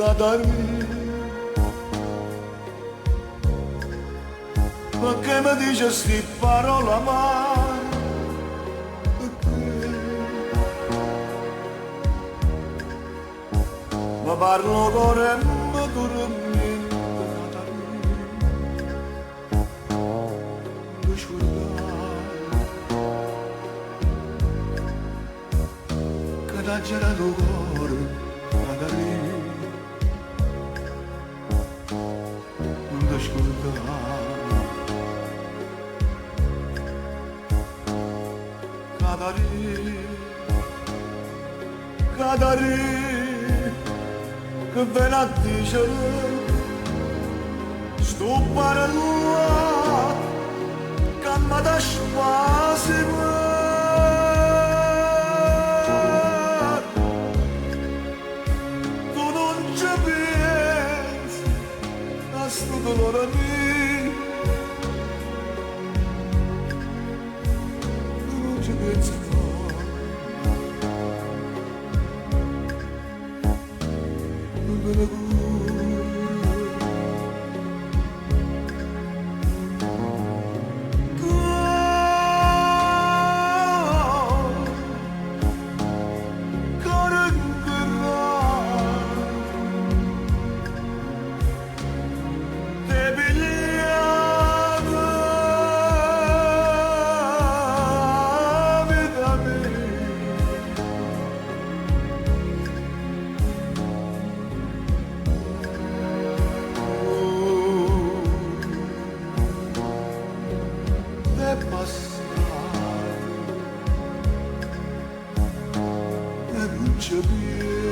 Cadari, perché mi dice sti parola mai? Ma parlo cuore e mi dura niente, Cadari, mi scordai che t'ha girato cuore, Cadari, non ti scordai. Cadari, Cadari, che ve ne dice, sto parlando, che mi dà spasimo. Tu non ci pensi a sto dolore mio, tu non ci pensi mai. Passato e non c'è più.